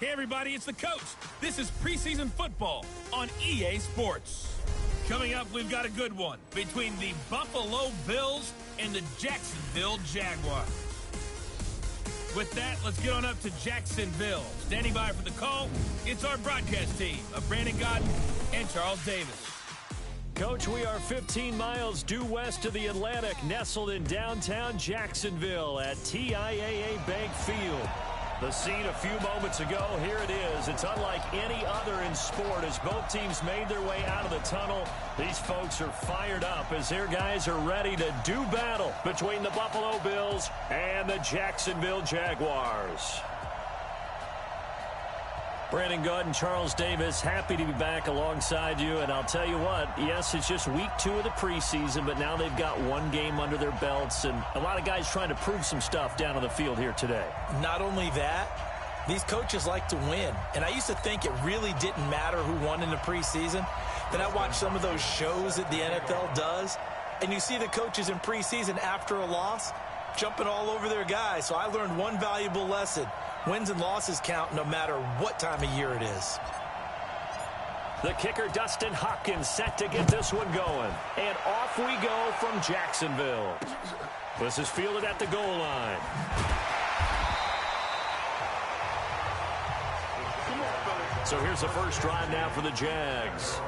Hey everybody, it's the coach. This is preseason football on EA Sports. Coming up, we've got a good one between the Buffalo Bills and the Jacksonville Jaguars. With that, let's get on up to Jacksonville. Standing by for the call, it's our broadcast team of Brandon Gaudin and Charles Davis. Coach, we are 15 miles due west of the Atlantic, nestled in downtown Jacksonville at TIAA Bank Field. The scene a few moments ago, here it is. It's unlike any other in sport as both teams made their way out of the tunnel. These folks are fired up as their guys are ready to do battle between the Buffalo Bills and the Jacksonville Jaguars. Brandon Gaudin, Charles Davis, happy to be back alongside you. And I'll tell you what, yes, it's just week 2 of the preseason, but now they've got one game under their belts. And a lot of guys trying to prove some stuff down on the field here today. Not only that, these coaches like to win. And I used to think it really didn't matter who won in the preseason. Then I watched some of those shows that the NFL does. And you see the coaches in preseason after a loss jumping all over their guys. So I learned one valuable lesson. Wins and losses count no matter what time of year it is. The kicker, Dustin Hopkins, set to get this one going. And off we go from Jacksonville. This is fielded at the goal line. So here's the first drive now for the Jags.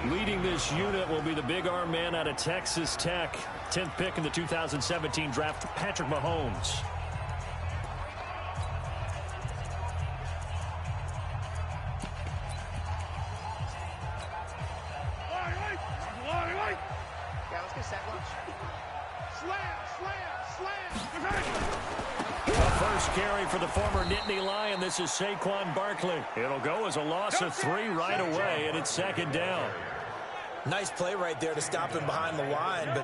Leading this unit will be the big arm man out of Texas Tech. 10th pick in the 2017 draft, Patrick Mahomes. Carry for the former Nittany Lion. This is Saquon Barkley. It'll go as a loss of 3 right away, and it's second down. Nice play right there to stop him behind the line, but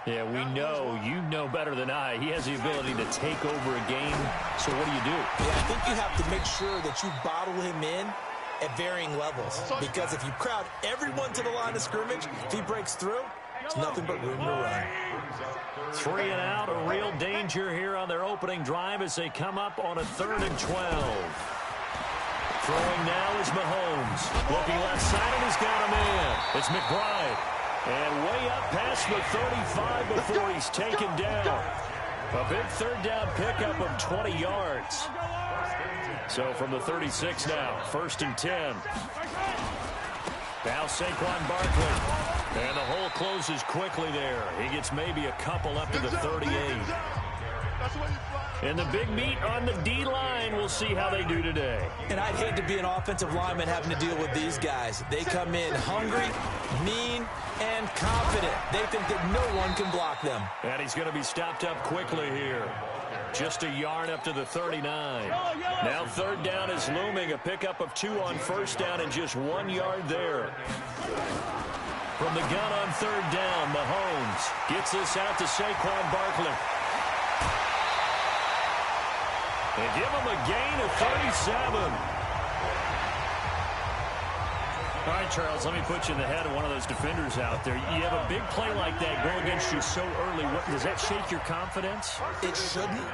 yeah, we know. You know better than I. He has the ability to take over a game. So what do you do? Yeah, I think you have to make sure that you bottle him in at varying levels. Because if you crowd everyone to the line of scrimmage, if he breaks through, it's nothing but room to run. 3 and out, a real danger here on their opening drive as they come up on a 3rd and 12. Throwing now is Mahomes. Looking left side, and he's got a man. It's McBride. And way up past the 35 before he's taken down. A big 3rd down pickup of 20 yards. So from the 36 now, 1st and 10. Now Saquon Barkley. And the hole closes quickly there. He gets maybe a couple up to the 38. And the big meat on the D-line. We'll see how they do today. And I'd hate to be an offensive lineman having to deal with these guys. They come in hungry, mean, and confident. They think that no one can block them. And he's going to be stopped up quickly here. Just a yard up to the 39. Now 3rd down is looming. A pickup of 2 on 1st down and just 1 yard there. From the gun on 3rd down, Mahomes gets this out to Saquon Barkley. And give him a gain of 37. All right, Charles, let me put you in the head of one of those defenders out there. You have a big play like that go against you so early. Does that shake your confidence? It shouldn't,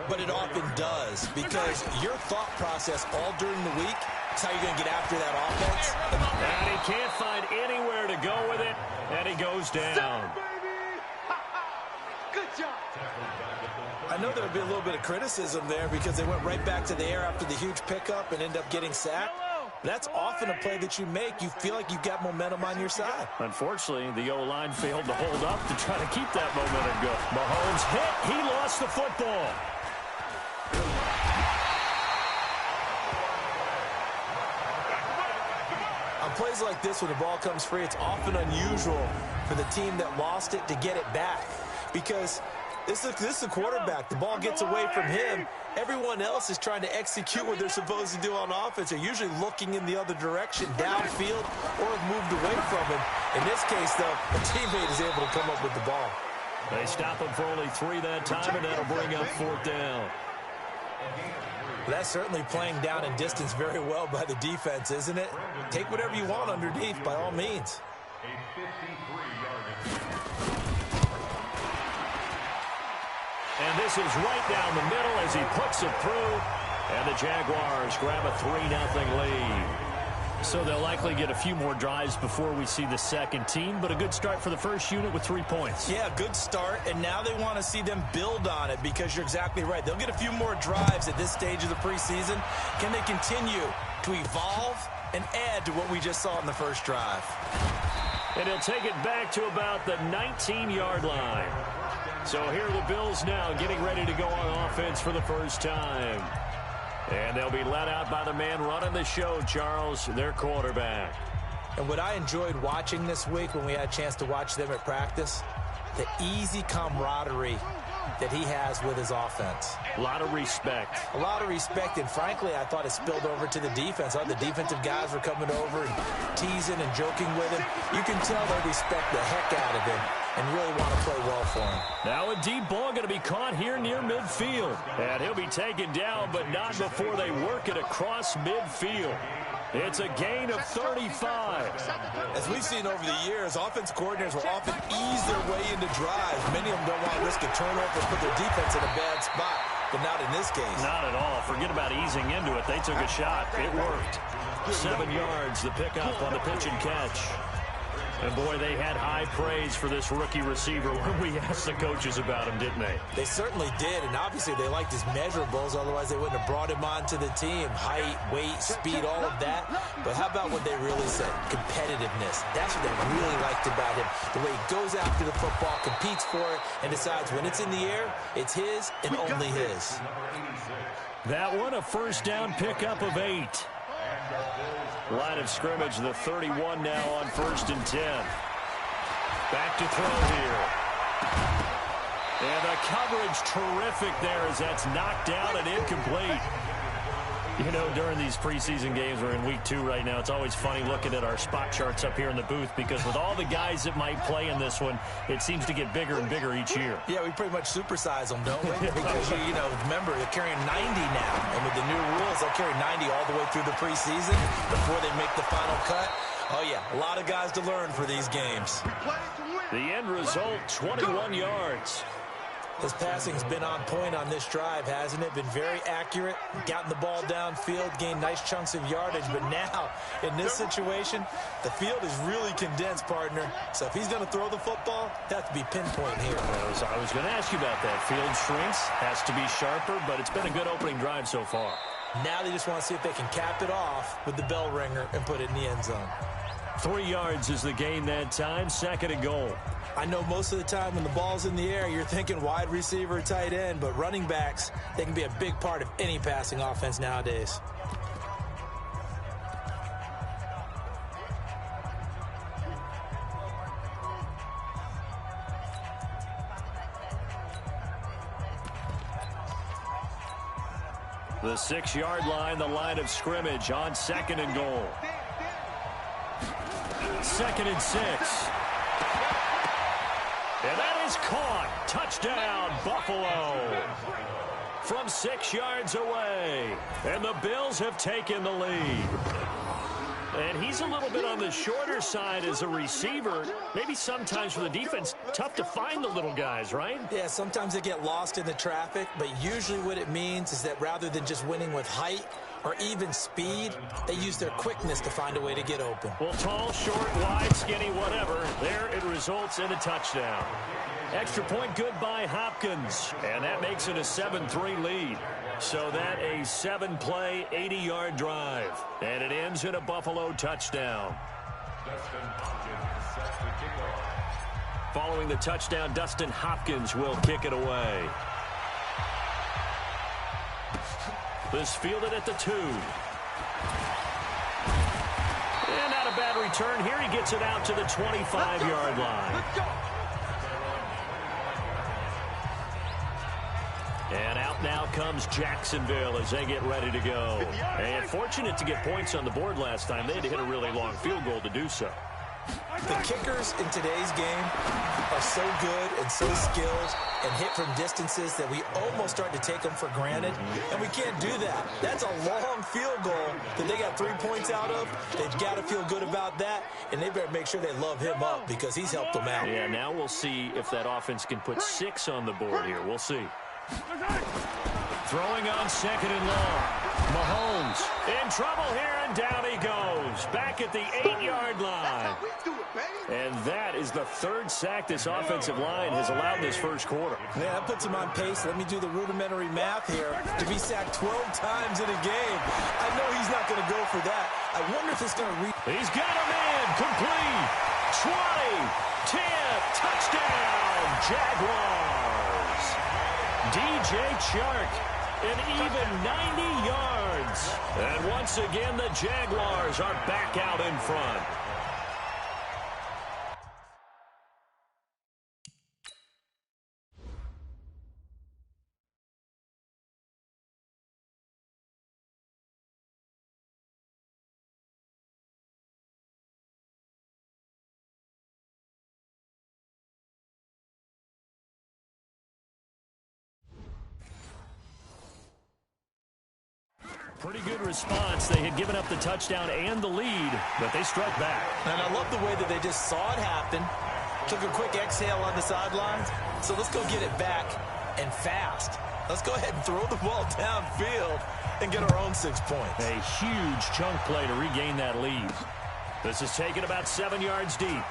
but it often does because your thought process all during the week is how you're going to get after that offense. And he can't find anywhere to go with it, and he goes down. Good job. I know there would be a little bit of criticism there because they went right back to the air after the huge pickup and ended up getting sacked. That's often a play that you make. You feel like you've got momentum on your side. Unfortunately, the O-line failed to hold up to try to keep that momentum going. Mahomes hit. He lost the football. On plays like this, when the ball comes free, it's often unusual for the team that lost it to get it back because this is the quarterback. The ball gets away from him. Everyone else is trying to execute what they're supposed to do on offense. They're usually looking in the other direction, downfield, or have moved away from him. In this case, though, a teammate is able to come up with the ball. They stop him for only 3 that time, and that'll bring up 4th down. That's certainly playing down in distance very well by the defense, isn't it? Take whatever you want underneath, by all means. And this is right down the middle as he puts it through. And the Jaguars grab a 3-0 lead. So they'll likely get a few more drives before we see the second team, but a good start for the first unit with 3 points. Yeah, good start, and now they want to see them build on it because you're exactly right. They'll get a few more drives at this stage of the preseason. Can they continue to evolve and add to what we just saw in the first drive? And he'll take it back to about the 19-yard line. So here are the Bills now getting ready to go on offense for the first time. And they'll be let out by the man running the show, Charles, their quarterback. And what I enjoyed watching this week when we had a chance to watch them at practice, the easy camaraderie that he has with his offense. A lot of respect. A lot of respect, and frankly, I thought it spilled over to the defense. The defensive guys were coming over and teasing and joking with him. You can tell they respect the heck out of him and really want to play well for him. Now a deep ball going to be caught here near midfield. And he'll be taken down, but not before they work it across midfield. It's a gain of 35. As we've seen over the years, offense coordinators will often ease their way into drives. Many of them don't want to risk a turnover or put their defense in a bad spot, but not in this case. Not at all. Forget about easing into it. They took a shot. It worked. 7 yards, the pickup on the pitch and catch. And, boy, they had high praise for this rookie receiver when we asked the coaches about him, didn't they? They certainly did, and obviously they liked his measurables. Otherwise, they wouldn't have brought him onto the team. Height, weight, speed, all of that. But how about what they really said? Competitiveness. That's what they really liked about him. The way he goes after the football, competes for it, and decides when it's in the air, it's his and only his. That one, a first down pickup of 8. Line of scrimmage, the 31 now on 1st and 10. Back to throw here. And the coverage terrific there as that's knocked down and incomplete. You know, during these preseason games, we're in week 2 right now, it's always funny looking at our spot charts up here in the booth because with all the guys that might play in this one, it seems to get bigger and bigger each year. Yeah, we pretty much supersize them, don't we? Because, you know, remember, they're carrying 90 now. And with the new rules, they'll carry 90 all the way through the preseason before they make the final cut. Oh, yeah, a lot of guys to learn for these games. The end result, 21 yards. His passing's been on point on this drive, hasn't it? Been very accurate, gotten the ball downfield, gained nice chunks of yardage. But now, in this situation, the field is really condensed, partner. So if he's going to throw the football, it has to be pinpoint here. I was going to ask you about that. Field shrinks, has to be sharper, but it's been a good opening drive so far. Now they just want to see if they can cap it off with the bell ringer and put it in the end zone. 3 yards is the gain that time, 2nd and goal. I know most of the time when the ball's in the air, you're thinking wide receiver, tight end, but running backs, they can be a big part of any passing offense nowadays. The 6-yard line, the line of scrimmage on 2nd and goal. 2nd and 6. And that is caught. Touchdown, Buffalo. From 6 yards away. And the Bills have taken the lead. And he's a little bit on the shorter side as a receiver. Maybe sometimes for the defense, tough to find the little guys, right? Yeah, sometimes they get lost in the traffic, but usually what it means is that rather than just winning with height or even speed, they use their quickness to find a way to get open. Well, tall, short, wide, skinny, whatever. There it results in a touchdown. Extra point good by Hopkins. And that makes it a 7-3 lead. So that a 7-play, 80-yard drive. And it ends in a Buffalo touchdown. Following the touchdown, Dustin Hopkins will kick it away. This fielded at the 2. And not a bad return here. He gets it out to the 25-yard line. And out now comes Jacksonville as they get ready to go. And fortunate to get points on the board last time. They had to hit a really long field goal to do so. The kickers in today's game are so good and so skilled and hit from distances that we almost start to take them for granted. And we can't do that. That's a long field goal that they got 3 points out of. They've got to feel good about that, and they better make sure they love him up because he's helped them out. Yeah, now we'll see if that offense can put 6 on the board here. We'll see. Throwing on second and long. Mahomes in trouble here, and down he goes. Back at the 8-yard line. And that is the third sack this offensive line has allowed this first quarter. Yeah, that puts him on pace. Let me do the rudimentary math here. To be sacked 12 times in a game, I know he's not going to go for that. I wonder if it's going to He's got him in. Complete. 20. 10. Touchdown. Jaguars. DJ Chark. An even 90 yards. And once again, the Jaguars are back out in front. Pretty good response. They had given up the touchdown and the lead, but they struck back. And I love the way that they just saw it happen, took a quick exhale on the sidelines. So let's go get it back, and fast. Let's go ahead and throw the ball downfield and get our own 6 points. A huge chunk play to regain that lead. This is taken about 7 yards deep.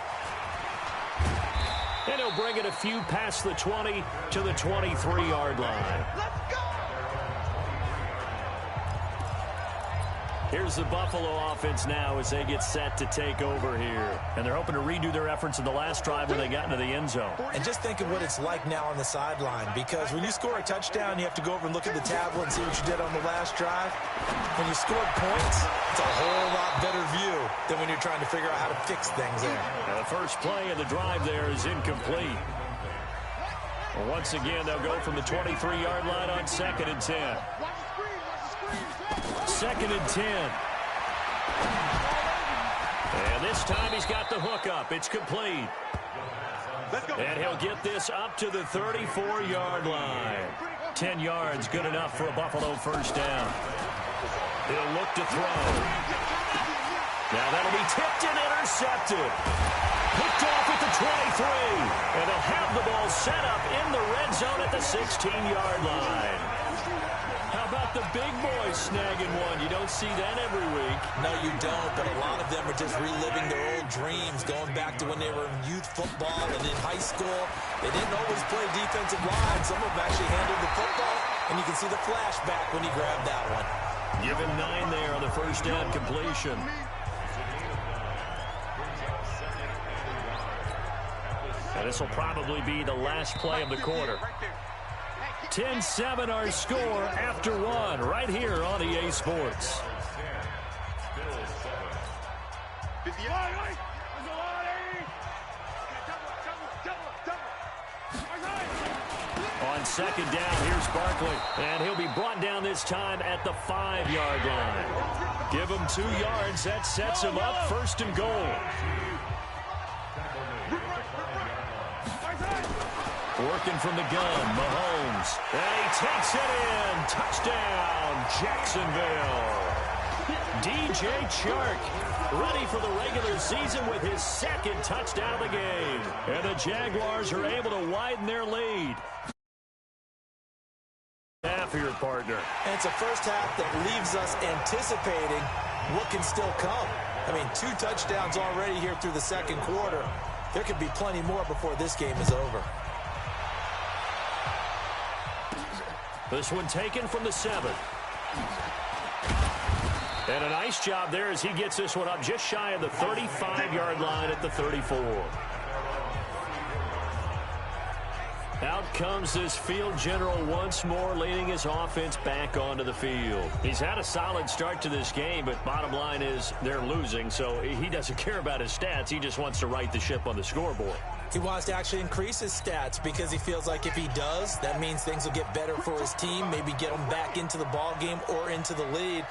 And he'll bring it a few past the 20 to the 23-yard line. Here's the Buffalo offense now as they get set to take over here. And they're hoping to redo their efforts in the last drive when they got into the end zone. And just think of what it's like now on the sideline, because when you score a touchdown, you have to go over and look at the tablet and see what you did on the last drive. When you scored points, it's a whole lot better view than when you're trying to figure out how to fix things there. Now the first play of the drive there is incomplete. Well, once again, they'll go from the 23-yard line on 2nd and 10. 2nd and 10. And this time he's got the hook up. It's complete. And he'll get this up to the 34-yard line. 10 yards, good enough for a Buffalo first down. He'll look to throw. Now that'll be tipped and intercepted. Picked off at the 23. And they'll have the ball set up in the red zone at the 16-yard line. How about the big boys snagging one? You don't see that every week. No, you don't, but a lot of them are just reliving their old dreams, going back to when they were in youth football and in high school. They didn't always play defensive line. Some of them actually handled the football, and you can see the flashback when he grabbed that one. Give him 9 there on the first down completion. And this will probably be the last play of the quarter. 10-7 our score after 1 right here on EA Sports. On 2nd down, here's Barkley. And he'll be brought down this time at the 5-yard line. Give him 2 yards. That sets him up 1st and goal. Working from the gun, Mahomes. And he takes it in. Touchdown, Jacksonville. DJ Chark ready for the regular season with his 2nd touchdown of the game. And the Jaguars are able to widen their lead. Half of your partner. And it's a first half that leaves us anticipating what can still come. I mean, 2 touchdowns already here through the 2nd quarter. There could be plenty more before this game is over. This one taken from the 7. And a nice job there as he gets this one up just shy of the 35-yard line at the 34. Out comes this field general once more, leading his offense back onto the field. He's had a solid start to this game, but bottom line is they're losing, so he doesn't care about his stats. He just wants to right the ship on the scoreboard. He wants to actually increase his stats because he feels like if he does, that means things will get better for his team, maybe get him back into the ball game or into the lead.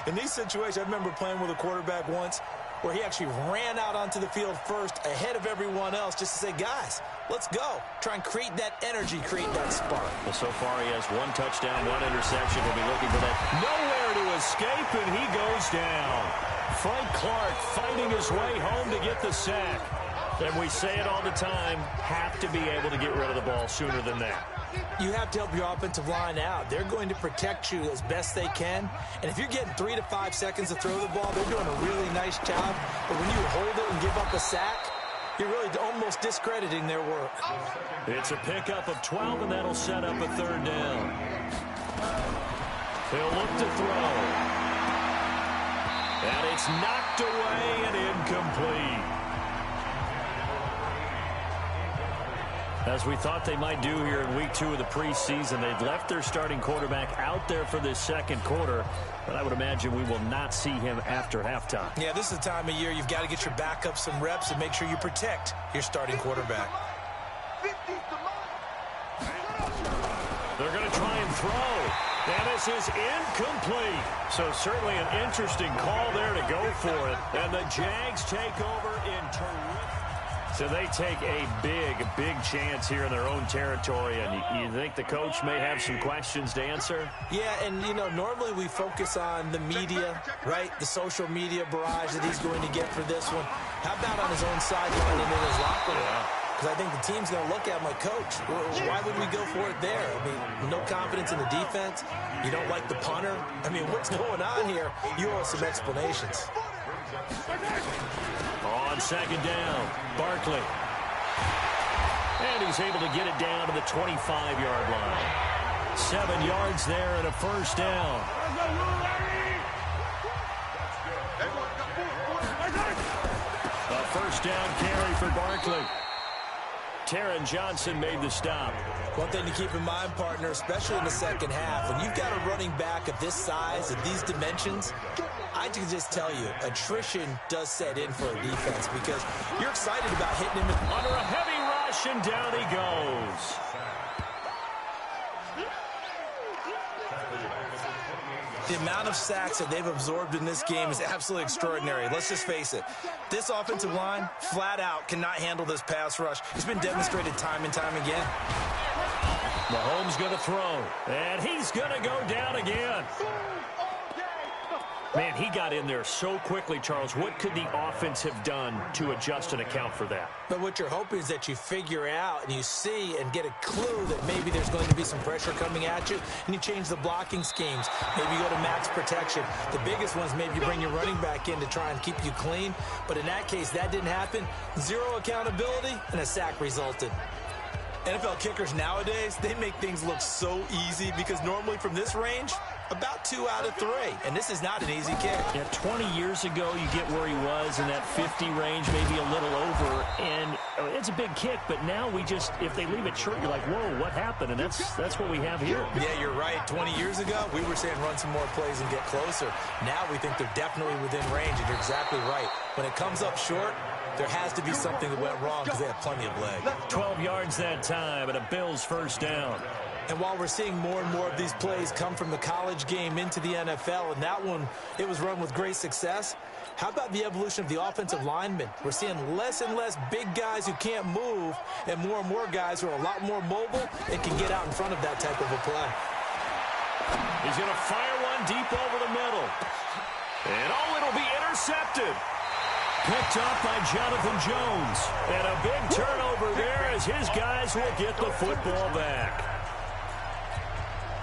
In these situations, I remember playing with a quarterback once where he actually ran out onto the field first ahead of everyone else just to say, guys, let's go. Try and create that energy, create that spark. Well, so far he has 1 touchdown, 1 interception. He'll be looking for that. Nowhere to escape, and he goes down. Frank Clark fighting his way home to get the sack. And we say it all the time, have to be able to get rid of the ball sooner than that. You have to help your offensive line out. They're going to protect you as best they can. And if you're getting 3 to 5 seconds to throw the ball, they're doing a really nice job. But when you hold it and give up a sack, you're really almost discrediting their work. It's a pickup of 12, and that'll set up a third down. He'll look to throw. And it's knocked away and incomplete. As we thought they might do here in week 2 of the preseason, they've left their starting quarterback out there for this second quarter, but I would imagine we will not see him after halftime. Yeah, this is the time of year you've got to get your backup some reps and make sure you protect your starting quarterback. They're going to try and throw, and this is incomplete. So certainly an interesting call there to go for it, and the Jags take over in terrific. So they take a big chance here in their own territory, and you think the coach may have some questions to answer? Yeah, and, you know, normally we focus on the media, right? The social media barrage that he's going to get for this one. How about on his own sideline and in his locker room? Because I think the team's going to look at him like, Coach, why would we go for it there? I mean, no confidence in the defense. You don't like the punter. I mean, what's going on here? You owe us some explanations. On second down, Barkley. And he's able to get it down to the 25-yard line. 7 yards there and a first down. A first down carry for Barkley. Taron Johnson made the stop. One thing to keep in mind, partner, especially in the second half, when you've got a running back of this size, of these dimensions, I can just tell you, attrition does set in for a defense because you're excited about hitting him under a heavy rush, and down he goes. The amount of sacks that they've absorbed in this game is absolutely extraordinary. Let's just face it. This offensive line, flat out, cannot handle this pass rush. It's been demonstrated time and time again. Mahomes going to throw, and he's going to go down again. Man, he got in there so quickly, Charles. What could the offense have done to adjust and account for that? But what you're hoping is that you figure out and you see and get a clue that maybe there's going to be some pressure coming at you, and you change the blocking schemes. Maybe you go to max protection. The biggest one is maybe you bring your running back in to try and keep you clean. But in that case, that didn't happen. Zero accountability, and a sack resulted. NFL kickers nowadays, they make things look so easy because normally from this range, about 2 out of 3. And this is not an easy kick. Yeah, 20 years ago, you get where he was in that 50 range, maybe a little over. And it's a big kick, but now we just, if they leave it short, you're like, whoa, what happened? And that's what we have here. Yeah, you're right. 20 years ago, we were saying run some more plays and get closer. Now we think they're definitely within range, and you're exactly right. When it comes up short, there has to be something that went wrong because they have plenty of leg. 12 yards that time, and a Bills first down. And while we're seeing more and more of these plays come from the college game into the NFL, and that one, it was run with great success, how about the evolution of the offensive linemen? We're seeing less and less big guys who can't move and more guys who are a lot more mobile and can get out in front of that type of a play. He's going to fire one deep over the middle. And, it'll be intercepted. Picked up by Jonathan Jones. And a big turnover there as his guys will get the football back.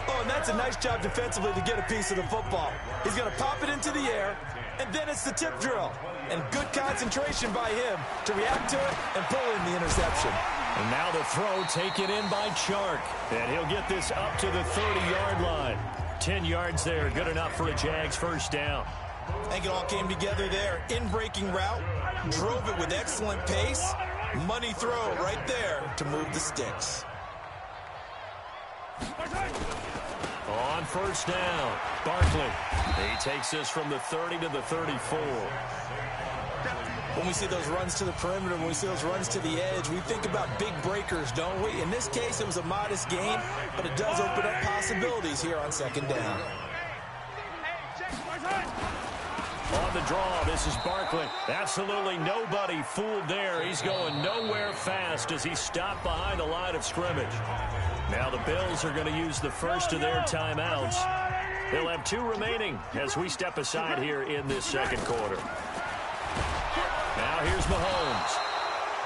Oh, and that's a nice job defensively to get a piece of the football. He's going to pop it into the air, and then it's the tip drill. And good concentration by him to react to it and pull in the interception. And now the throw taken in by Chark. And he'll get this up to the 30-yard line. 10 yards there, good enough for a Jags first down. I think it all came together there. In-breaking route, drove it with excellent pace. Money throw right there to move the sticks. On first down, Barkley. He takes this from the 30 to the 34. When we see those runs to the perimeter, when we see those runs to the edge, we think about big breakers, don't we? In this case, it was a modest gain, but it does open up possibilities here on second down. On the draw, this is Barkley. Absolutely nobody fooled there. He's going nowhere fast as he stopped behind the line of scrimmage. Now the Bills are going to use the first of their timeouts. They'll have 2 remaining as we step aside here in this second quarter. Now here's Mahomes.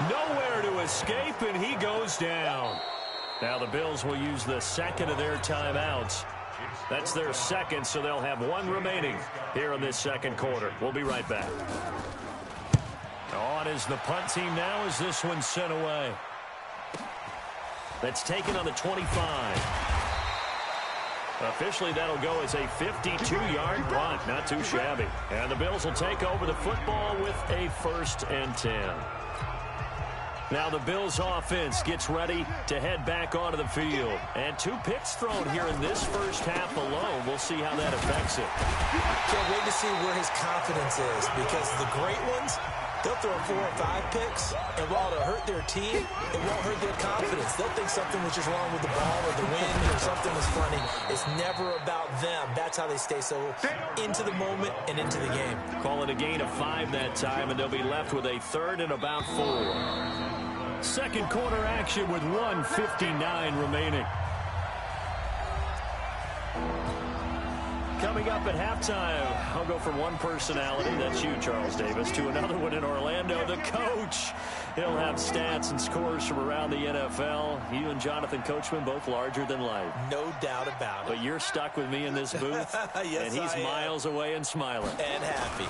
Nowhere to escape, and he goes down. Now the Bills will use the second of their timeouts. That's their second, so they'll have one remaining here in this second quarter. We'll be right back. On is the punt team now as this one's sent away. That's taken on the 25. Officially, that'll go as a 52-yard punt. Not too shabby. And the Bills will take over the football with a 1st and 10. Now the Bills offense gets ready to head back onto the field. And 2 picks thrown here in this first half alone. We'll see how that affects it. Can't wait to see where his confidence is, because the great ones, they'll throw 4 or 5 picks, and while it'll hurt their team, it won't hurt their confidence. They'll think something was just wrong with the ball or the wind or something was funny. It's never about them. That's how they stay so into the moment and into the game. Call it a gain of 5 that time, and they'll be left with a 3rd and about 4. Second quarter action with 1:59 remaining. Coming up at halftime, I'll go from one personality, that's you, Charles Davis, to another one in Orlando, the coach. He'll have stats and scores from around the NFL. You and Jonathan Coachman, both larger than life. No doubt about it. But you're stuck with me in this booth, yes, and he's miles away and smiling. And happy.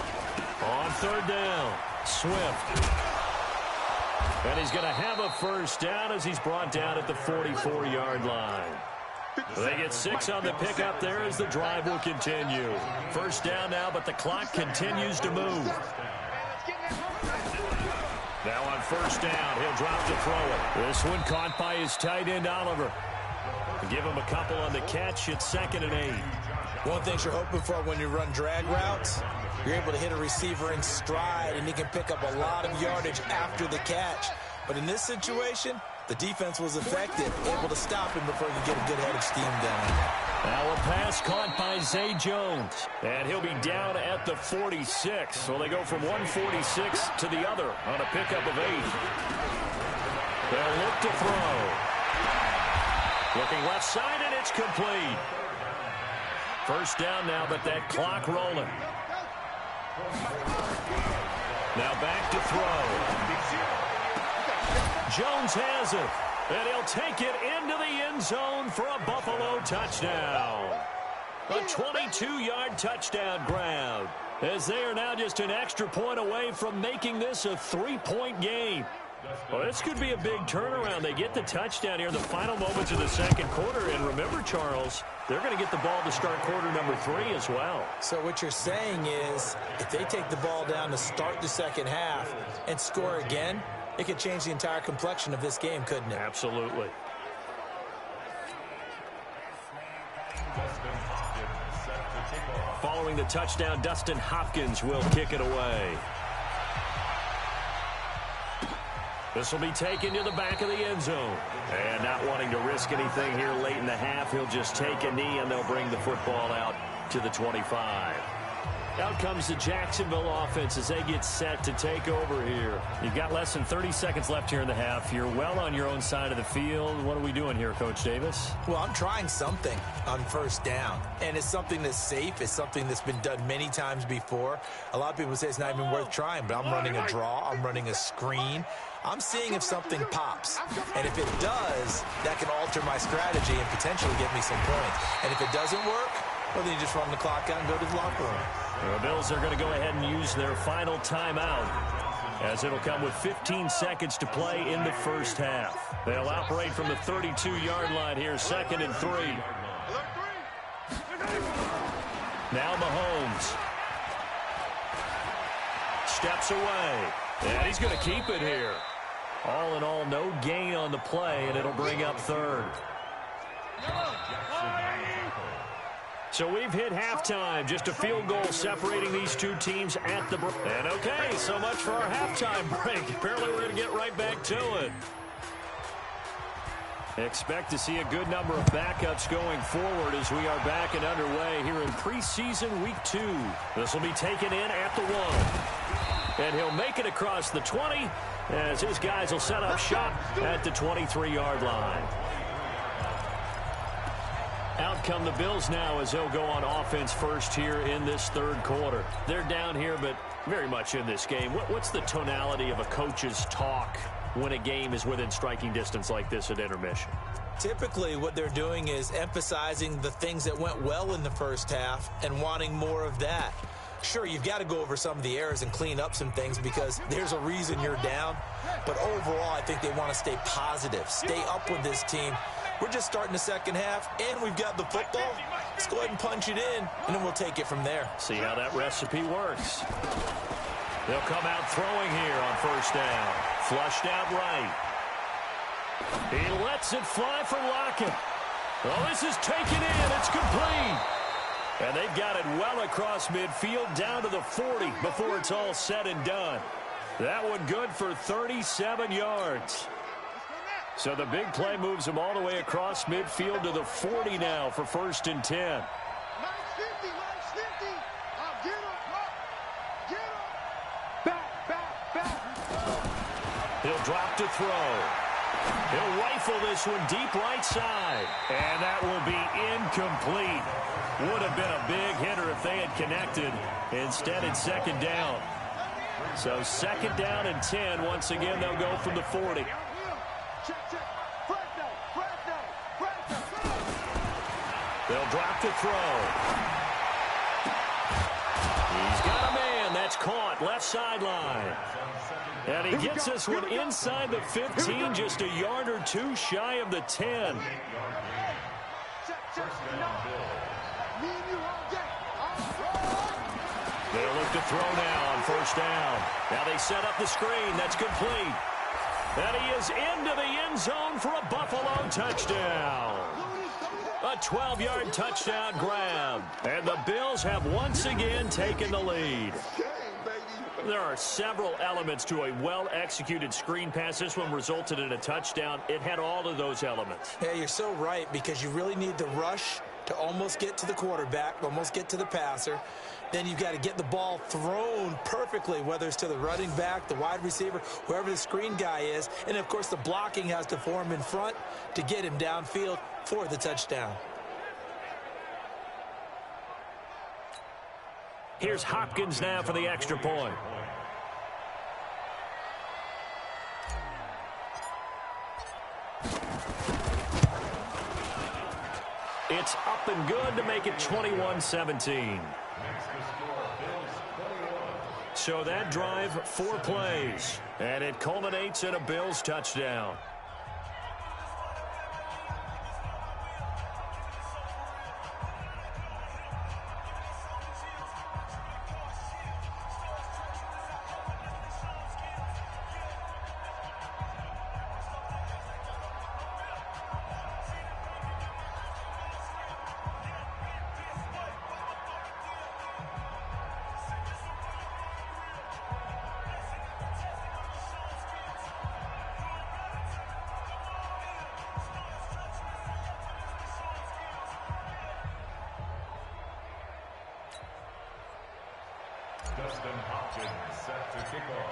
On 3rd down, Swift. And he's going to have a 1st down as he's brought down at the 44-yard line. They get 6 on the pickup there as the drive will continue. 1st down now, but the clock continues to move. Now on 1st down, he'll drop to throw it. This one caught by his tight end, Oliver. Give him a couple on the catch. It's 2nd and 8. One thing you're hoping for when you run drag routes, you're able to hit a receiver in stride, and he can pick up a lot of yardage after the catch. But in this situation, the defense was effective, able to stop him before he could get a good head of steam down. Now a pass caught by Zay Jones, and he'll be down at the 46. So they go from 146 to the other on a pickup of 8. They'll look to throw. Looking left side, and it's complete. 1st down now, but that clock rolling. Now back to throw. Jones has it, and he'll take it into the end zone for a Buffalo touchdown. A 22-yard touchdown grab, as they are now just an extra point away from making this a 3-point game. Well, this could be a big turnaround. They get the touchdown here in the final moments of the second quarter. And remember, Charles, they're going to get the ball to start quarter number 3 as well. So what you're saying is, if they take the ball down to start the second half and score again, it could change the entire complexion of this game, couldn't it? Absolutely. Following the touchdown, Dustin Hopkins will kick it away. This will be taken to the back of the end zone. And not wanting to risk anything here late in the half, he'll just take a knee, and they'll bring the football out to the 25. Out comes the Jacksonville offense as they get set to take over here. You've got less than 30 seconds left here in the half. You're well on your own side of the field. What are we doing here, Coach Davis? Well, I'm trying something on 1st down, and it's something that's safe. It's something that's been done many times before. A lot of people say it's not even worth trying, but I'm running a draw. I'm running a screen. I'm seeing if something pops, and if it does, that can alter my strategy and potentially get me some points. And if it doesn't work, well, then you just run the clock out and go to the locker room. The Bills are going to go ahead and use their final timeout, as it'll come with 15 seconds to play in the first half. They'll operate from the 32-yard line here, 2nd and 3. Now Mahomes steps away, and he's going to keep it here. All in all, no gain on the play, and it'll bring up 3rd. So we've hit halftime. Just a field goal separating these two teams at the break. And okay, so much for our halftime break. Apparently we're going to get right back to it. Expect to see a good number of backups going forward as we are back and underway here in preseason week 2. This will be taken in at the 1. And he'll make it across the 20 as his guys will set up shop at the 23-yard line. Out come the Bills now as they'll go on offense first here in this 3rd quarter. They're down here, but very much in this game. What's the tonality of a coach's talk when a game is within striking distance like this at intermission? Typically, what they're doing is emphasizing the things that went well in the first half and wanting more of that. Sure, you've got to go over some of the errors and clean up some things because there's a reason you're down. But overall, I think they want to stay positive, stay up with this team. We're just starting the second half, and we've got the football. Let's go ahead and punch it in, and then we'll take it from there. See how that recipe works. They'll come out throwing here on first down. Flushed out right. He lets it fly for Lockett. Oh, this is taken in. It's complete. And they've got it well across midfield down to the 40 before it's all said and done. That one good for 37 yards. So the big play moves them all the way across midfield to the 40 now for 1st and 10. He'll drop to throw. He'll rifle this one deep right side. And that will be incomplete. Would have been a big hitter if they had connected. Instead, it's 2nd down. So 2nd down and 10. Once again, they'll go from the 40. They'll drop to throw. He's got a man. That's caught. Left sideline. And he gets this one inside the 15, just a yard or two shy of the 10. They'll look to throw now on 1st down. Now they set up the screen. That's complete. And he is into the end zone for a Buffalo touchdown. A 12-yard touchdown grab. And the Bills have once again taken the lead. There are several elements to a well-executed screen pass. This one resulted in a touchdown. It had all of those elements. Yeah, you're so right, because you really need the rush to almost get to the quarterback, almost get to the passer. Then you've got to get the ball thrown perfectly, whether it's to the running back, the wide receiver, whoever the screen guy is. And, of course, the blocking has to form in front to get him downfield for the touchdown. Here's Hopkins now for the extra point. It's up and good to make it 21-17. So that drive, 4 plays, and it culminates in a Bills touchdown.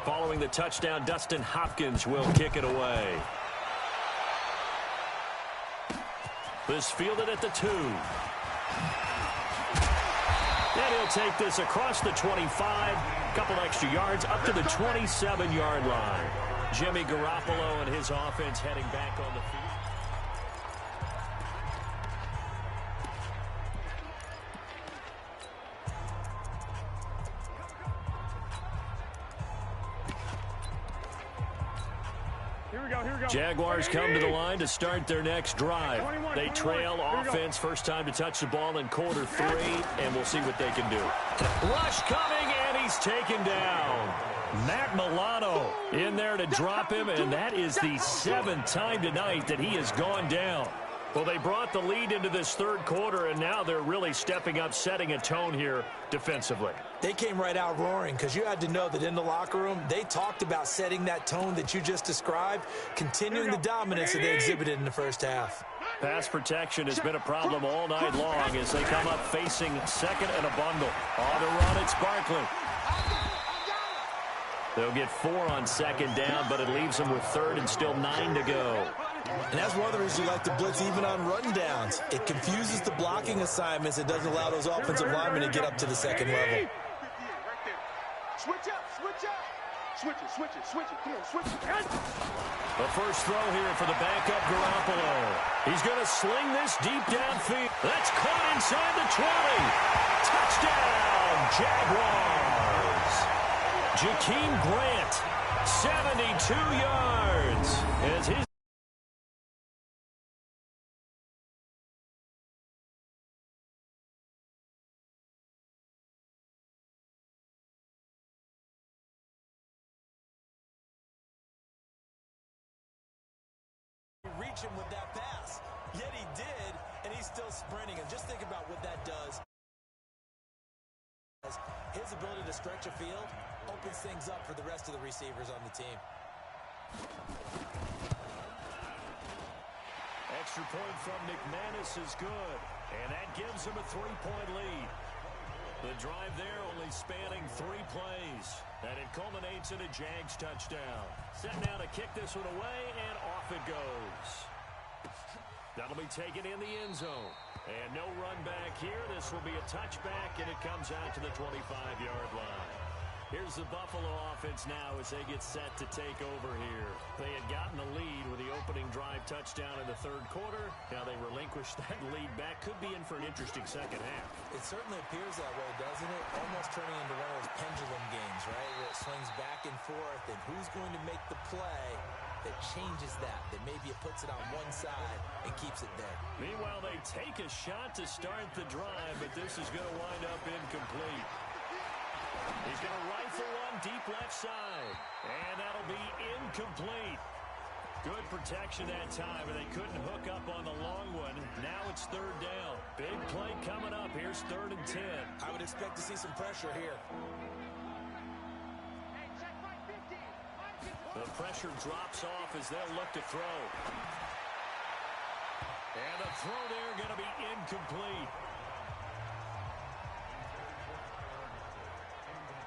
Following the touchdown, Dustin Hopkins will kick it away. This fielded at the 2. And he'll take this across the 25. Couple extra yards up to the 27-yard line. Jimmy Garoppolo and his offense heading back on the field. Jaguars come to the line to start their next drive. They trail offense, first time to touch the ball in quarter 3, and we'll see what they can do. Rush coming, and he's taken down. Matt Milano in there to drop him, and that is the 7th time tonight that he has gone down. Well, they brought the lead into this 3rd quarter, and now they're really stepping up, setting a tone here defensively. They came right out roaring, because you had to know that in the locker room, they talked about setting that tone that you just described, continuing the dominance that they exhibited in the first half. Pass protection has been a problem all night long as they come up facing 2nd and a bundle. On the run, it's Barkley. They'll get 4 on 2nd down, but it leaves them with 3rd and still 9 to go. And that's one of the reasons you like to blitz even on rundowns. It confuses the blocking assignments. It doesn't allow those offensive linemen to get up to the 2nd level. Switch up, switch up. Switch it. Come on, switch it. The first throw here for the backup Garoppolo. He's going to sling this deep downfield. That's caught inside the 20. Touchdown, Jaguars. Jakeem Grant, 72 yards. As his reach him with that pass. Yet he did, and he's still sprinting. And just think about what that does. His ability to stretch a field opens things up for the rest of the receivers on the team. extra point from McManus is good, and that gives him a 3-point lead. The drive there only spanning 3 plays, and it culminates in a Jags touchdown. Set now to kick this one away, and off it goes. That'll be taken in the end zone. And no run back here. This will be a touchback, and it comes out to the 25-yard line. Here's the Buffalo offense now as they get set to take over here. They had gotten the lead with the opening drive touchdown in the third quarter. Now they relinquish that lead back. Could be in for an interesting second half. It certainly appears that way, doesn't it? Almost turning into one of those pendulum games, right? Where it swings back and forth, and who's going to make the play that changes that maybe it puts it on one side and keeps it there. Meanwhile, they take a shot to start the drive, but this is going to wind up incomplete. He's going to rifle one deep left side, and that'll be incomplete. Good protection that time, and they couldn't hook up on the long one. Now it's third down. Big play coming up. Here's 3rd and 10. I would expect to see some pressure here. The pressure drops off as they'll look to throw. And the throw there going to be incomplete.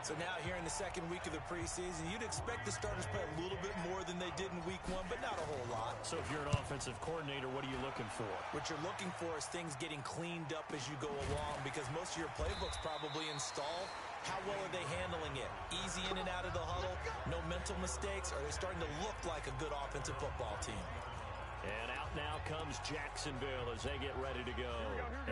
So now here in the second week of the preseason, you'd expect the starters play a little bit more than they did in week 1, but not a whole lot. So if you're an offensive coordinator, what are you looking for? What you're looking for is things getting cleaned up as you go along, because most of your playbook's probably installed. How well are they handling it? Easy in and out of the huddle, no mental mistakes? Are they starting to look like a good offensive football team? And out now comes Jacksonville as they get ready to go.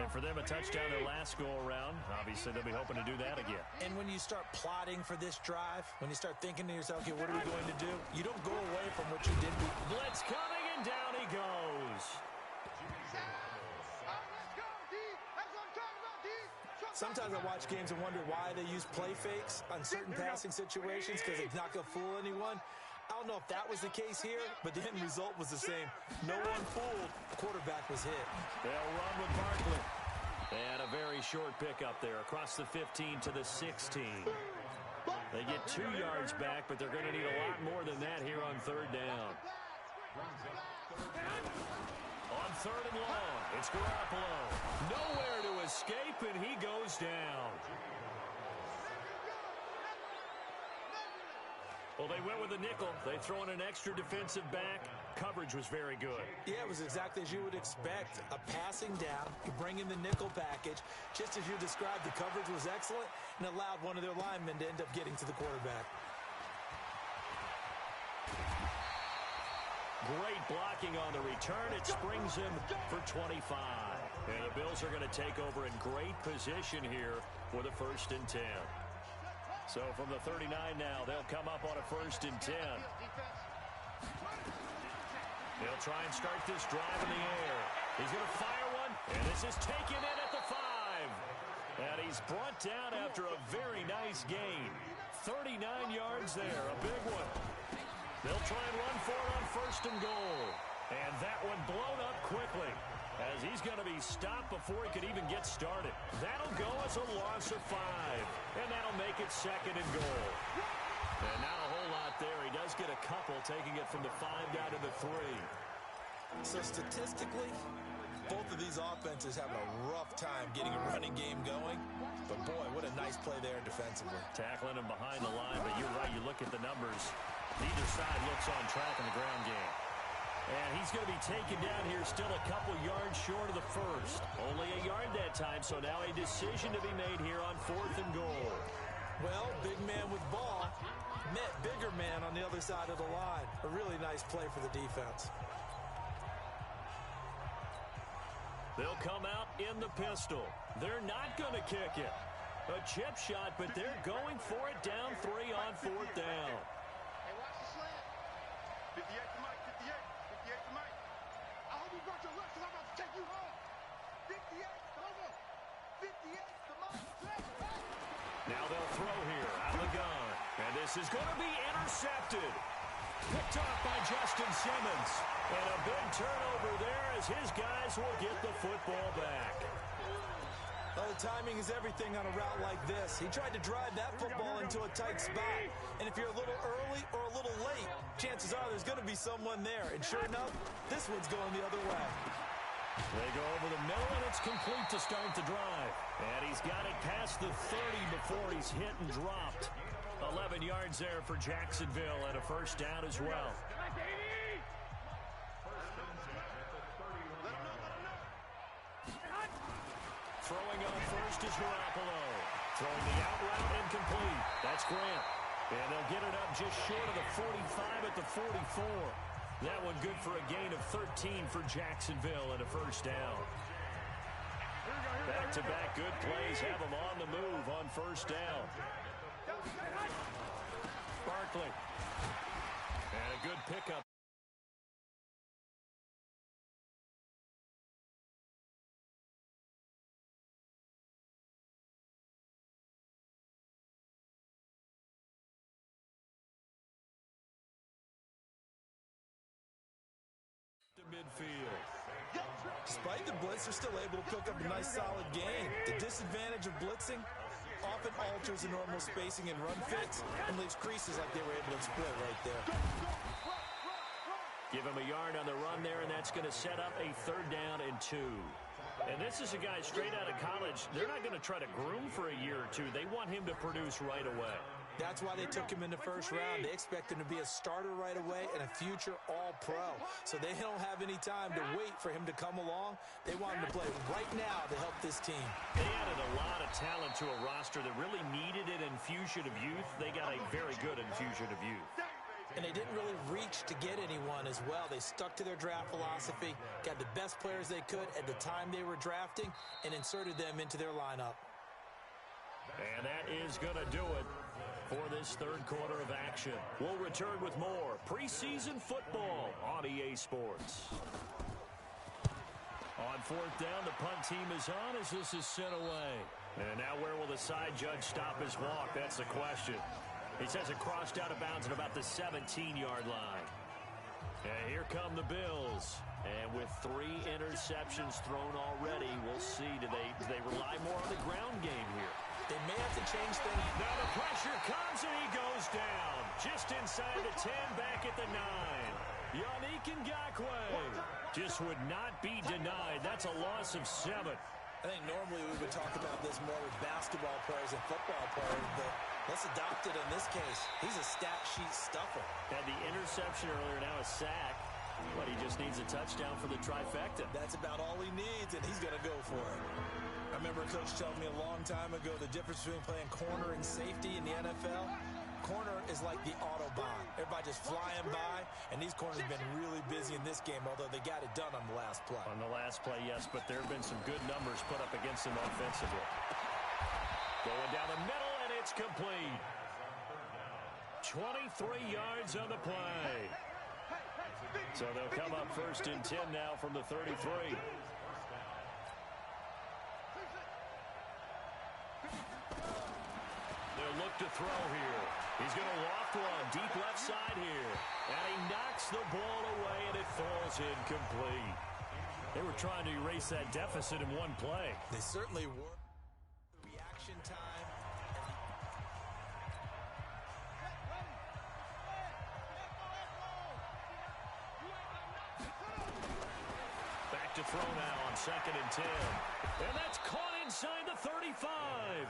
And for them, a touchdown their last go-around. Obviously, they'll be hoping to do that again. And when you start plotting for this drive, when you start thinking to yourself, okay, what are we going to do? You don't go away from what you did. Blitz coming, and down he goes. Sometimes I watch games and wonder why they use play fakes on certain passing situations, because it's not going to fool anyone. I don't know if that was the case here, but the end result was the same. No one fooled. The quarterback was hit. They'll run with Barkley. And a very short pickup there across the 15 to the 16. They get 2 yards back, but they're going to need a lot more than that here on 3rd down. On 3rd and long, it's Garoppolo. Nowhere to escape, and he goes down. Well, they went with a nickel. They throw in an extra defensive back. Coverage was very good. Yeah, it was exactly as you would expect. A passing down. You bring in the nickel package. Just as you described, the coverage was excellent and allowed one of their linemen to end up getting to the quarterback. Great blocking on the return. It springs him for 25. And the Bills are going to take over in great position here for the 1st and 10. So from the 39 now, they'll come up on a 1st and 10. They'll try and start this drive in the air. He's going to fire one, and this is taken in at the 5. And he's brought down after a very nice gain. 39 yards there, a big one. They'll try and run for it on 1st and goal. And that one blown up quickly, as he's going to be stopped before he could even get started. That'll go as a loss of 5, and that'll make it 2nd and goal. And not a whole lot there. He does get a couple, taking it from the 5 down to the 3. So statistically, both of these offenses having a rough time getting a running game going. But boy, what a nice play there defensively. Tackling him behind the line, but you're right. You look at the numbers. Neither side looks on track in the ground game. And he's going to be taken down here still a couple yards short of the 1st. Only a yard that time, so now a decision to be made here on 4th and goal. Well, big man with ball. Bigger man on the other side of the line. A really nice play for the defense. They'll come out in the pistol. They're not going to kick it. A chip shot, but they're going for it down 3 on 4th down. Hey, watch the slant. 58 to Mike, 58. 58 to Mike. I hope you brought your left because I'm about to take you home. 58, come on. 58 to Mike. Now they'll throw here out of the gun. And this is going to be intercepted. Picked off by Justin Simmons. And a big turnover there as his guys will get the football back. Well, the timing is everything on a route like this. He tried to drive that football into a tight spot. And if you're a little early or a little late, chances are there's going to be someone there. And sure enough, this one's going the other way. They go over the middle, and it's complete to start the drive. And he's got it past the 30 before he's hit and dropped. 11 yards there for Jacksonville and a first down as well. Throwing on first is Garoppolo. Throwing the out route incomplete. That's Grant. And they'll get it up just short of the 45 at the 44. That one good for a gain of 13 for Jacksonville and a first down. Back-to-back good plays have them on the move on first down. Barkley. And a good pickup. To midfield. Despite the blitz, they're still able to pick up a nice solid gain. The disadvantage of blitzing often alters the normal spacing and run fits and leaves creases like they were able to exploit right there. Give him a yard on the run there, and that's going to set up a 3rd down and 2. And this is a guy straight out of college. They're not going to try to groom for a year or two. They want him to produce right away. That's why they took him in the first round. They expect him to be a starter right away and a future all-pro. So they don't have any time to wait for him to come along. They want him to play right now to help this team. They added a lot of talent to a roster that really needed an infusion of youth. They got a very good infusion of youth. And they didn't really reach to get anyone as well. They stuck to their draft philosophy, got the best players they could at the time they were drafting, and inserted them into their lineup. And that is going to do it for this 3rd quarter of action. We'll return with more preseason football on EA Sports. On 4th down, the punt team is on as this is sent away. And now where will the side judge stop his walk? That's the question. He says it crossed out of bounds at about the 17-yard line. And here come the Bills. And with 3 interceptions thrown already, we'll see. Do they rely more on the ground game here? They may have to change things. Now the pressure comes, and he goes down. Just inside the 10, back at the 9. Yannick Ngakoue just would not be denied. That's a loss of 7. I think normally we would talk about this more with basketball players and football players, but let's adopt it in this case. He's a stat sheet stuffer. Had the interception earlier, now a sack. But he just needs a touchdown for the trifecta. That's about all he needs, and he's going to go for it. I remember a coach telling me a long time ago the difference between playing corner and safety in the NFL. Corner is like the Autobahn. Everybody just flying by, and these corners have been really busy in this game, although they got it done on the last play. On the last play, yes, but there have been some good numbers put up against them offensively. Going down the middle, and it's complete. 23 yards on the play. So they'll come up 1st and 10 now from the 33. They'll look to throw here. He's going to loft one deep left side here. And he knocks the ball away, and it falls incomplete. They were trying to erase that deficit in one play. They certainly were. Reaction time. Back to throw now on 2nd and 10. And that's caught inside the 35.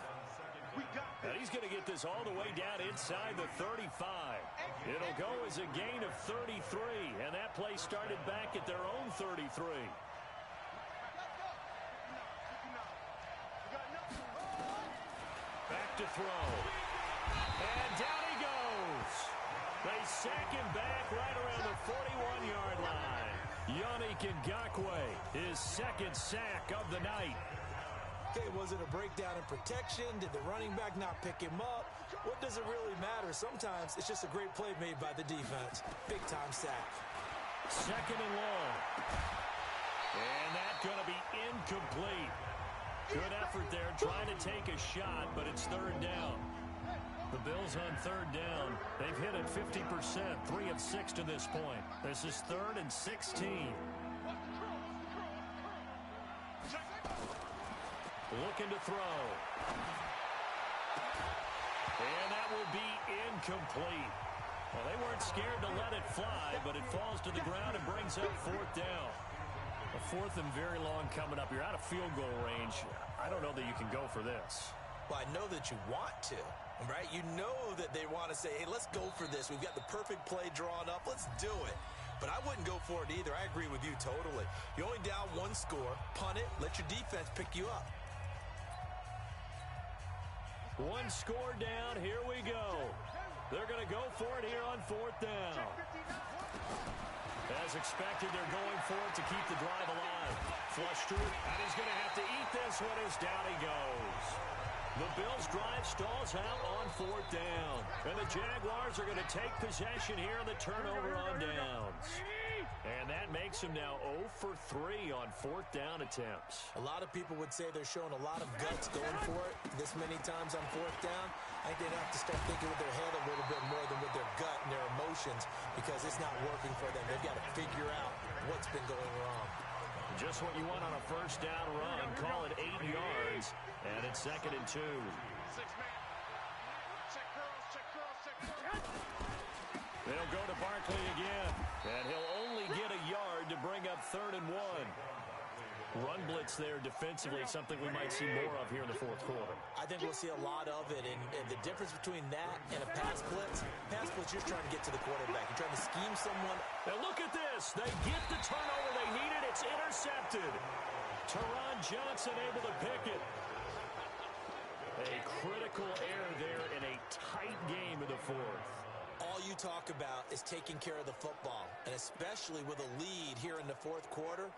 And he's going to get this all the way down inside the 35. It'll go as a gain of 33. And that play started back at their own 33. Back to throw. And down he goes. They sack him back right around the 41-yard line. Yannick Ngakoue, his second sack of the night. Okay, was it a breakdown in protection? Did the running back not pick him up? What does it really matter? Sometimes it's just a great play made by the defense. Big-time sack. Second and long. And that's going to be incomplete. Good effort there trying to take a shot, but it's third down. The Bills on third down. They've hit it 50%, 3 of 6 to this point. This is 3rd and 16. Looking to throw. And that will be incomplete. Well, they weren't scared to let it fly, but it falls to the ground and brings up 4th down. A 4th and very long coming up. You're out of field goal range. I don't know that you can go for this. Well, I know that you want to, right? You know that they want to say, hey, let's go for this. We've got the perfect play drawn up. Let's do it. But I wouldn't go for it either. I agree with you totally. You're only down 1 score. Punt it. Let your defense pick you up. 1 score down. Here we go. They're going to go for it here on 4th down. As expected, they're going for it to keep the drive alive. Flush to it, and he's going to have to eat this one as down he goes. The Bills' drive stalls out on 4th down. And the Jaguars are going to take possession here on the turnover on downs. And that makes them now 0 for 3 on 4th down attempts. A lot of people would say they're showing a lot of guts going for it this many times on 4th down. I think they'd have to start thinking with their head a little bit more than with their gut and their emotions because it's not working for them. They've got to figure out what's been going wrong. Just what you want on a 1st down run. Call it 8 yards, and it's 2nd and 2. 6 man. Check girls, check girls, check girls. They'll go to Barkley again, and he'll only get a yard to bring up 3rd and 1. Run blitz there defensively, something we might see more of here in the 4th quarter. I think we'll see a lot of it, and the difference between that and a pass blitz, you're just trying to get to the quarterback. You're trying to scheme someone. Now look at this. They get the turnover they needed. It's intercepted. Teron Johnson able to pick it. A critical error there in a tight game in the 4th. All you talk about is taking care of the football, and especially with a lead here in the 4th quarter,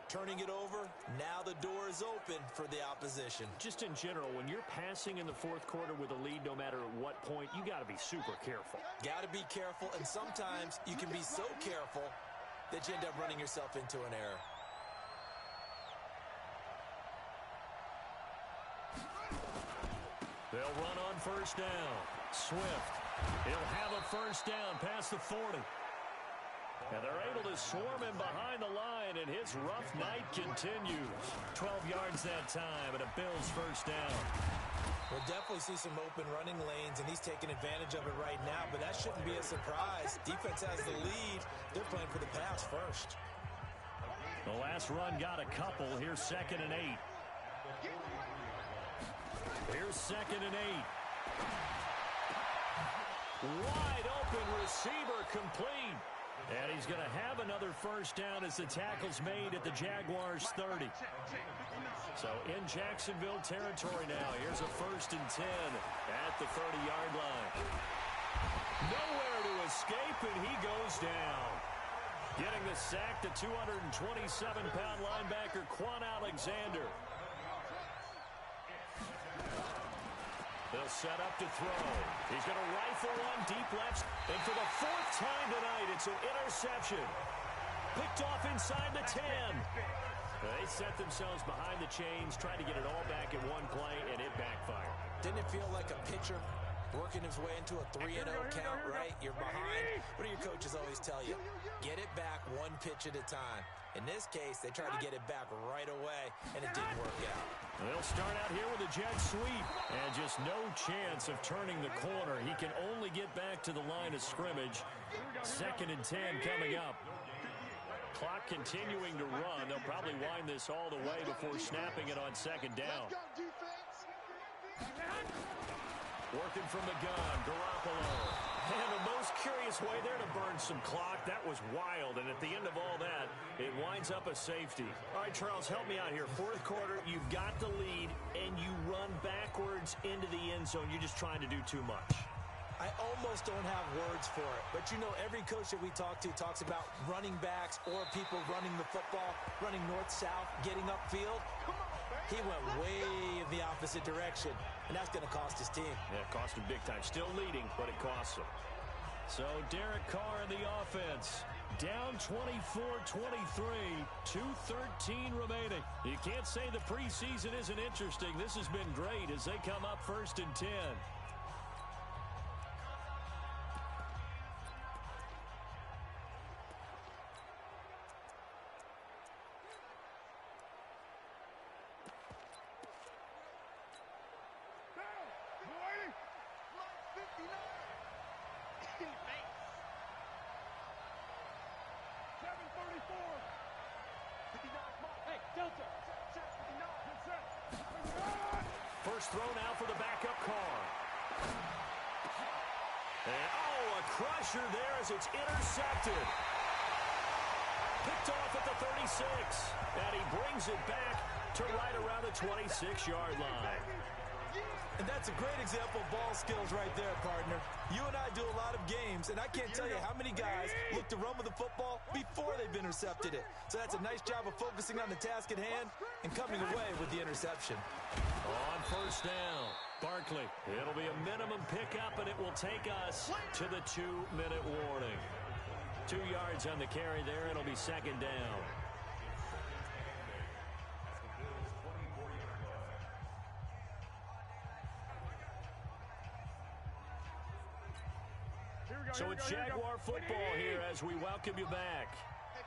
turning it over, now the door is open for the opposition. Just in general, when you're passing in the 4th quarter with a lead, no matter at what point, you got to be super careful. Got to be careful, and sometimes you can be so careful that you end up running yourself into an error. They'll run on 1st down. Swift. He'll have a 1st down past the 40. And they're able to swarm him behind the line, and his rough night continues. 12 yards that time, and a Bills 1st down. We'll definitely see some open running lanes, and he's taking advantage of it right now, but that shouldn't be a surprise. Defense has the lead. They're playing for the pass first. The last run got a couple. Here's 2nd and 8. Here's 2nd and 8. Wide open receiver complete. And he's going to have another 1st down as the tackle's made at the Jaguars' 30. So in Jacksonville territory now. Here's a 1st and 10 at the 30-yard line. Nowhere to escape, and he goes down. Getting the sack, the 227-pound linebacker, Quan Alexander. They'll set up to throw. He's going to rifle one deep left. And for the 4th time tonight, it's an interception. Picked off inside the 10. They set themselves behind the chains, trying to get it all back in one play, and it backfired. Didn't it feel like a pitcher working his way into a 3-0 count, right? You're behind. What do your coaches always tell you? Get it back 1 pitch at a time. In this case, they tried to get it back right away, and it didn't work out. They'll start out here with a jet sweep, and just no chance of turning the corner. He can only get back to the line of scrimmage. 2nd and 10 coming up. Clock continuing to run. They'll probably wind this all the way before snapping it on 2nd down. Working from the gun, Garoppolo. And the most curious way there to burn some clock. That was wild, and at the end of all that, it winds up a safety. All right, Charles, help me out here. 4th quarter, you've got the lead, and you run backwards into the end zone. You're just trying to do too much. I almost don't have words for it. But, you know, every coach that we talk to talks about running backs or people running the football, running north-south, getting upfield. He went way in the opposite direction, and that's going to cost his team. Yeah, it cost him big time. Still leading, but it costs him. So Derek Carr in the offense. Down 24-23, 2:13 remaining. You can't say the preseason isn't interesting. This has been great as they come up 1st and 10. First throw now for the backup Carr. And, a crusher there as it's intercepted. Picked off at the 36. And he brings it back to right around the 26-yard line. And that's a great example of ball skills right there, partner. You and I do a lot of games, and I can't tell you how many guys look to run with the football before they've intercepted it. So that's a nice job of focusing on the task at hand and coming away with the interception. On first down, Barkley. It'll be a minimum pickup, and it will take us to the 2-minute warning. 2 yards on the carry there. It'll be second down. So it's Jaguar football here as we welcome you back.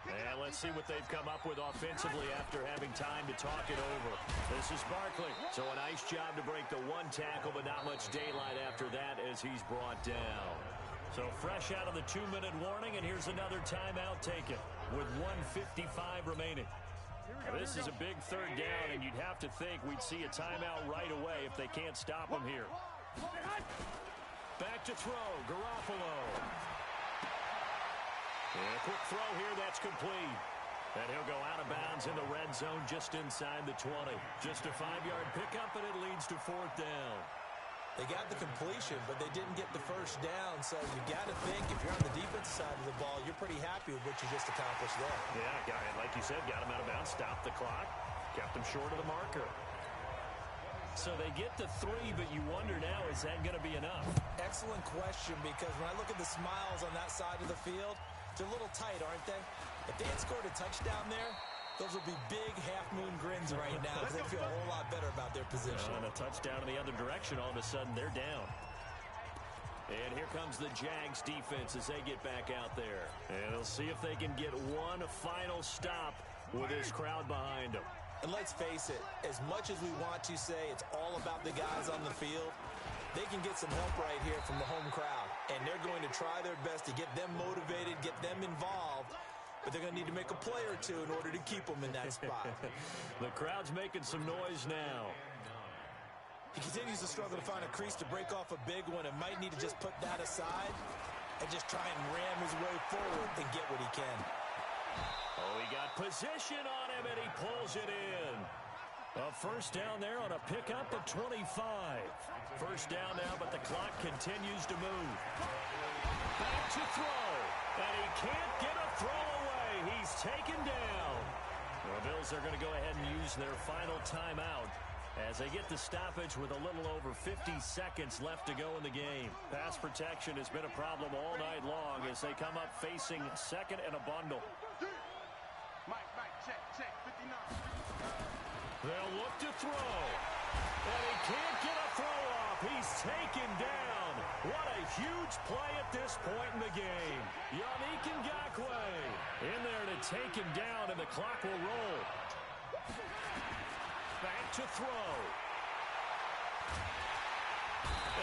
And let's see what they've come up with offensively after having time to talk it over. This is Barkley. So a nice job to break the one tackle, but not much daylight after that as he's brought down. So fresh out of the 2-minute warning, and here's another timeout taken with 1:55 remaining. Now, this is a big third down, and you'd have to think we'd see a timeout right away if they can't stop him here. Back to throw, Garoppolo. And a quick throw here, that's complete. And he'll go out of bounds in the red zone just inside the 20. Just a 5-yard pickup, and it leads to 4th down. They got the completion, but they didn't get the first down. So you got to think, if you're on the defensive side of the ball, you're pretty happy with what you just accomplished there. Yeah, like you said, got him out of bounds, stopped the clock, kept him short of the marker. So they get the 3, but you wonder now, is that going to be enough? Excellent question, because when I look at the smiles on that side of the field, they're a little tight, aren't they? If they had scored a touchdown there, those would be big half-moon grins right now because they feel a whole lot better about their position. And a touchdown in the other direction, all of a sudden they're down. And here comes the Jags defense as they get back out there. And they'll see if they can get one final stop with this crowd behind them. And let's face it, as much as we want to say it's all about the guys on the field, they can get some help right here from the home crowd. And they're going to try their best to get them motivated, get them involved. But they're going to need to make a play or two in order to keep them in that spot. The crowd's making some noise now. He continues to struggle to find a crease to break off a big one and might need to just put that aside and just try and ram his way forward and get what he can. Oh, he got position on him, and he pulls it in. A first down there on a pickup of 25. First down now, but the clock continues to move. Back to throw, and he can't get a throw away. He's taken down. The Bills are going to go ahead and use their final timeout as they get the stoppage with a little over 50 seconds left to go in the game. Pass protection has been a problem all night long as they come up facing second and a bundle. Mike, check, 59. They'll look to throw. And he can't get a throw off. He's taken down. What a huge play at this point in the game. Yannick Ngakoue in there to take him down, and the clock will roll. Back to throw.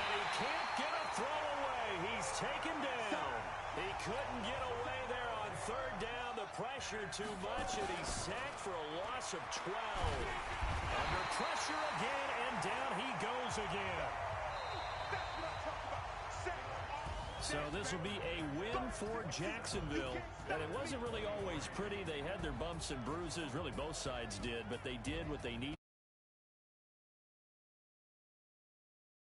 And he can't get a throw away. He's taken down. He couldn't get away there on third down. The pressure too much, and he's sacked for a loss of 12. Under pressure again, and down he goes again. So this will be a win for Jacksonville. And it wasn't really always pretty. They had their bumps and bruises. Really, both sides did, but they did what they needed.